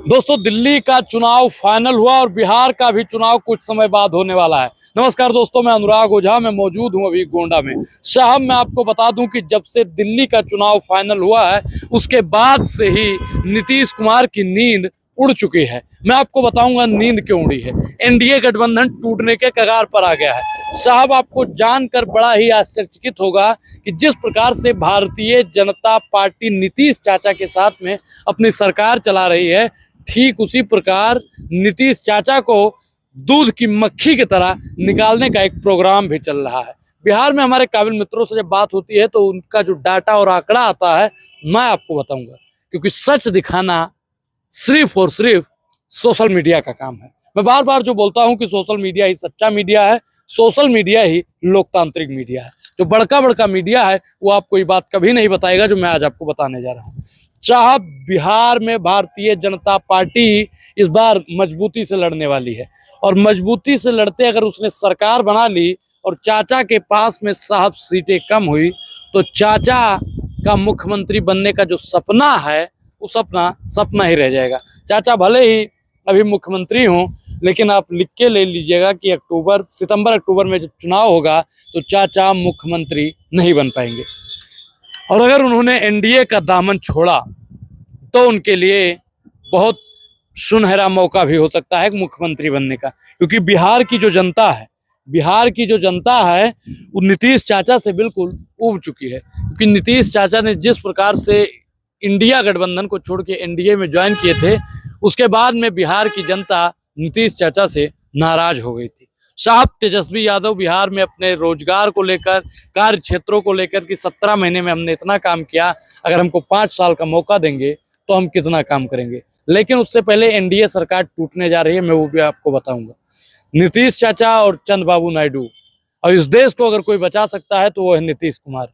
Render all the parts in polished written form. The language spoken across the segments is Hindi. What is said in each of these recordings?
दोस्तों, दिल्ली का चुनाव फाइनल हुआ और बिहार का भी चुनाव कुछ समय बाद होने वाला है। नमस्कार दोस्तों, मैं अनुराग ओझा, मैं मौजूद हूं अभी गोंडा में। साहब, मैं आपको बता दूं कि जब से दिल्ली का चुनाव फाइनल हुआ है उसके बाद से ही नीतीश कुमार की नींद उड़ चुकी है। मैं आपको बताऊंगा नींद क्यों उड़ी है। एनडीए गठबंधन टूटने के कगार पर आ गया है। साहब, आपको जानकर बड़ा ही आश्चर्यचकित होगा कि जिस प्रकार से भारतीय जनता पार्टी नीतीश चाचा के साथ में अपनी सरकार चला रही है, ठीक उसी प्रकार नीतीश चाचा को दूध की मक्खी की तरह निकालने का एक प्रोग्राम भी चल रहा है। बिहार में हमारे काबिल मित्रों से जब बात होती है तो उनका जो डाटा और आंकड़ा आता है मैं आपको बताऊंगा, क्योंकि सच दिखाना सिर्फ और सिर्फ सोशल मीडिया का काम है। मैं बार बार जो बोलता हूं कि सोशल मीडिया ही सच्चा मीडिया है, सोशल मीडिया ही लोकतांत्रिक मीडिया है। जो बड़का बड़का मीडिया है वो आपको ये बात कभी नहीं बताएगा जो मैं आज आपको बताने जा रहा हूँ। चाहे बिहार में भारतीय जनता पार्टी इस बार मजबूती से लड़ने वाली है, और मजबूती से लड़ते अगर उसने सरकार बना ली और चाचा के पास में साहब सीटें कम हुई तो चाचा का मुख्यमंत्री बनने का जो सपना है वो सपना ही रह जाएगा। चाचा भले ही अभी मुख्यमंत्री हों, लेकिन आप लिख के ले लीजिएगा कि सितंबर अक्टूबर में जब चुनाव होगा तो चाचा मुख्यमंत्री नहीं बन पाएंगे। और अगर उन्होंने एनडीए का दामन छोड़ा तो उनके लिए बहुत सुनहरा मौका भी हो सकता है मुख्यमंत्री बनने का, क्योंकि बिहार की जो जनता है वो नीतीश चाचा से बिल्कुल ऊब चुकी है। क्योंकि नीतीश चाचा ने जिस प्रकार से इंडिया गठबंधन को छोड़ के एनडीए में ज्वाइन किए थे, उसके बाद में बिहार की जनता नीतीश चाचा से नाराज हो गई थी। साहब, तेजस्वी यादव बिहार में अपने रोजगार को लेकर, कार्य क्षेत्रों को लेकर कि 17 महीने में हमने इतना काम किया, अगर हमको 5 साल का मौका देंगे तो हम कितना काम करेंगे। लेकिन उससे पहले एनडीए सरकार टूटने जा रही है, मैं वो भी आपको बताऊंगा। नीतीश चाचा और चंद्रबाबू नायडू, और इस देश को अगर कोई बचा सकता है तो वो है नीतीश कुमार।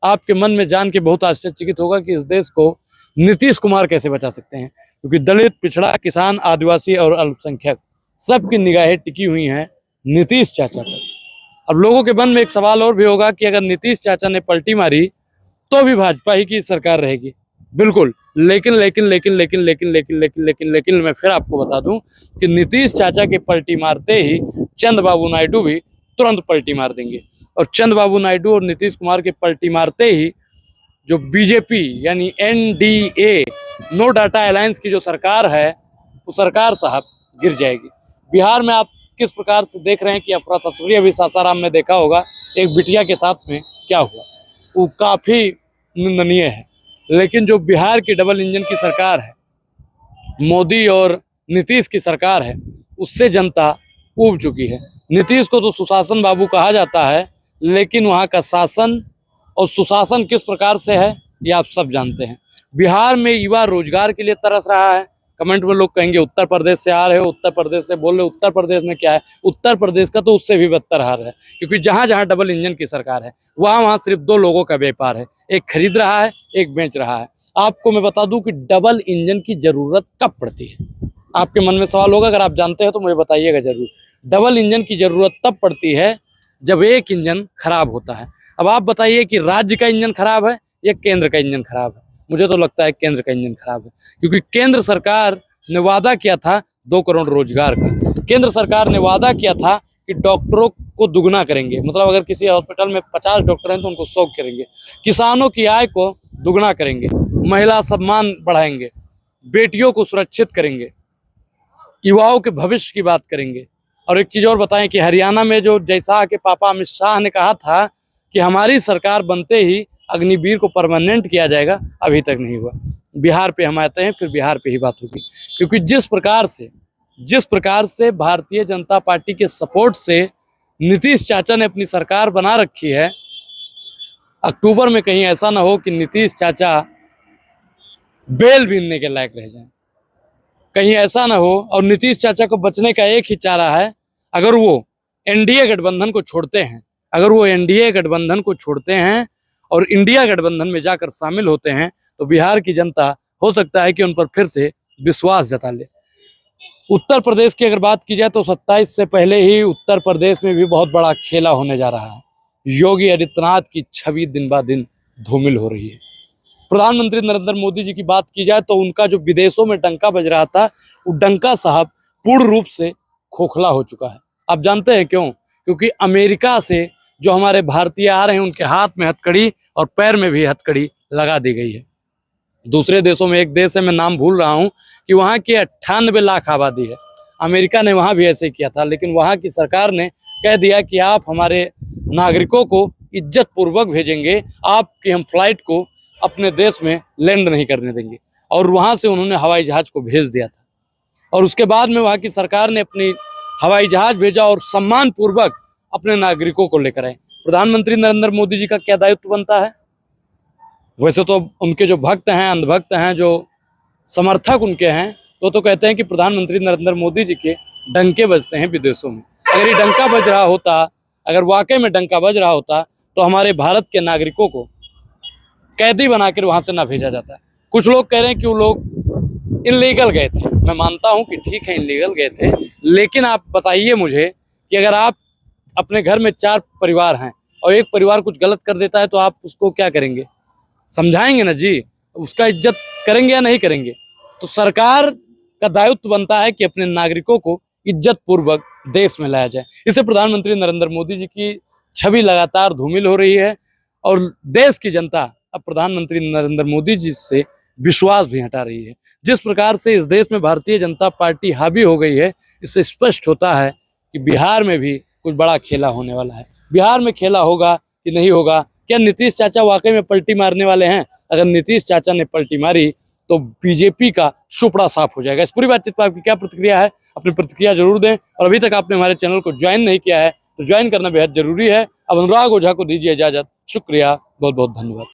आपके मन में जान के बहुत आश्चर्यचकित होगा कि इस देश को नीतीश कुमार कैसे बचा सकते हैं, क्योंकि दलित, पिछड़ा, किसान, आदिवासी और अल्पसंख्यक सबकी निगाहें टिकी हुई हैं नीतीश चाचा पर। अब लोगों के मन में एक सवाल और भी होगा कि अगर नीतीश चाचा ने पलटी मारी तो भी भाजपा ही की सरकार रहेगी। बिल्कुल, लेकिन मैं फिर आपको बता दूं कि नीतीश चाचा के पलटी मारते ही चंद्रबाबू नायडू भी तुरंत पलटी मार देंगे, और चंद्रबाबू नायडू और नीतीश कुमार के पलटी मारते ही जो बीजेपी यानी एनडीए, नो डाटा अलायंस की जो सरकार है वो सरकार साहब गिर जाएगी। बिहार में आप किस प्रकार से देख रहे हैं कि अफरा तफरी, अभी सासाराम में देखा होगा एक बिटिया के साथ में क्या हुआ, वो काफी निंदनीय है। लेकिन जो बिहार की डबल इंजन की सरकार है, मोदी और नीतीश की सरकार है, उससे जनता ऊब चुकी है। नीतीश को तो सुशासन बाबू कहा जाता है, लेकिन वहाँ का शासन और सुशासन किस प्रकार से है ये आप सब जानते हैं। बिहार में युवा रोजगार के लिए तरस रहा है। कमेंट में लोग कहेंगे उत्तर प्रदेश से आ रहे हो, उत्तर प्रदेश से बोल रहे हो। उत्तर प्रदेश में क्या है? उत्तर प्रदेश का तो उससे भी बदतर हाल है, क्योंकि जहाँ जहाँ डबल इंजन की सरकार है वहाँ सिर्फ 2 लोगों का व्यापार है, एक खरीद रहा है, एक बेच रहा है। आपको मैं बता दूं कि डबल इंजन की जरूरत कब पड़ती है। आपके मन में सवाल होगा, अगर आप जानते हैं तो मुझे बताइएगा जरूर। डबल इंजन की जरूरत तब पड़ती है जब एक इंजन खराब होता है। अब आप बताइए कि राज्य का इंजन खराब है या केंद्र का इंजन खराब है? मुझे तो लगता है केंद्र का इंजन खराब है, क्योंकि केंद्र सरकार ने वादा किया था 2 करोड़ रोजगार का। केंद्र सरकार ने वादा किया था कि डॉक्टरों को दुगना करेंगे, मतलब अगर किसी हॉस्पिटल में 50 डॉक्टर हैं तो उनको 100 करेंगे। किसानों की आय को दुगना करेंगे, महिला सम्मान बढ़ाएंगे, बेटियों को सुरक्षित करेंगे, युवाओं के भविष्य की बात करेंगे। और एक चीज़ और बताएं कि हरियाणा में जो जयशाह के पापा अमित शाह ने कहा था कि हमारी सरकार बनते ही अग्निवीर को परमानेंट किया जाएगा, अभी तक नहीं हुआ। बिहार पे हम आते हैं, फिर बिहार पे ही बात होगी, क्योंकि जिस प्रकार से भारतीय जनता पार्टी के सपोर्ट से नीतीश चाचा ने अपनी सरकार बना रखी है, अक्टूबर में कहीं ऐसा ना हो कि नीतीश चाचा बेल बीनने के लायक रह जाएं, कहीं ऐसा ना हो। और नीतीश चाचा को बचने का एक ही चारा है, अगर वो एनडीए गठबंधन को छोड़ते हैं और इंडिया गठबंधन में जाकर शामिल होते हैं तो बिहार की जनता हो सकता है कि उन पर फिर से विश्वास जता ले। उत्तर प्रदेश की अगर बात की जाए तो 27 से पहले ही उत्तर प्रदेश में भी बहुत बड़ा खेला होने जा रहा है। योगी आदित्यनाथ की छवि दिन ब दिन धूमिल हो रही है। प्रधानमंत्री नरेंद्र मोदी जी की बात की जाए तो उनका जो विदेशों में डंका बज रहा था, वो डंका साहब पूर्ण रूप से खोखला हो चुका है। आप जानते हैं क्यों? क्योंकि अमेरिका से जो हमारे भारतीय आ रहे हैं उनके हाथ में हथकड़ी और पैर में भी हथकड़ी लगा दी गई है। दूसरे देशों में एक देश है, मैं नाम भूल रहा हूं, कि वहां की 98 लाख आबादी है। अमेरिका ने वहां भी ऐसे किया था, लेकिन वहां की सरकार ने कह दिया कि आप हमारे नागरिकों को इज्जत पूर्वक भेजेंगे, आपकी हम फ्लाइट को अपने देश में लैंड नहीं करने देंगे। और वहां से उन्होंने हवाई जहाज को भेज दिया था, और उसके बाद में वहां की सरकार ने अपनी हवाई जहाज भेजा और सम्मान पूर्वक अपने नागरिकों को लेकर आए। प्रधानमंत्री नरेंद्र मोदी जी का क्या दायित्व बनता है? वैसे तो उनके जो भक्त हैं, अंधभक्त हैं, जो समर्थक उनके हैं, तो कहते हैं कि प्रधानमंत्री नरेंद्र मोदी जी के डंके बजते हैं विदेशों में। अगर ये डंका बज रहा होता, अगर वाकई में डंका बज रहा होता, तो हमारे भारत के नागरिकों को कैदी बनाकर वहां से ना भेजा जाता। कुछ लोग कह रहे हैं कि वो लोग इनलीगल गए थे। मैं मानता हूं कि ठीक है, इनलीगल गए थे, लेकिन आप बताइए मुझे कि अगर आप अपने घर में 4 परिवार हैं और एक परिवार कुछ गलत कर देता है, तो आप उसको क्या करेंगे? समझाएंगे ना जी, उसका इज्जत करेंगे या नहीं करेंगे? तो सरकार का दायित्व बनता है कि अपने नागरिकों को इज्जत पूर्वक देश में लाया जाए। इससे प्रधानमंत्री नरेंद्र मोदी जी की छवि लगातार धूमिल हो रही है, और देश की जनता अब प्रधानमंत्री नरेंद्र मोदी जी से विश्वास भी हटा रही है। जिस प्रकार से इस देश में भारतीय जनता पार्टी हावी हो गई है, इससे स्पष्ट होता है कि बिहार में भी कुछ बड़ा खेला होने वाला है। बिहार में खेला होगा कि नहीं होगा? क्या नीतीश चाचा वाकई में पलटी मारने वाले हैं? अगर नीतीश चाचा ने पलटी मारी तो बीजेपी का सुपड़ा साफ हो जाएगा। इस पूरी बातचीत पर आपकी क्या प्रतिक्रिया है? अपनी प्रतिक्रिया जरूर दें, और अभी तक आपने हमारे चैनल को ज्वाइन नहीं किया है तो ज्वाइन करना बेहद जरूरी है। अब अनुराग ओझा को दीजिए इजाजत। शुक्रिया, बहुत बहुत धन्यवाद।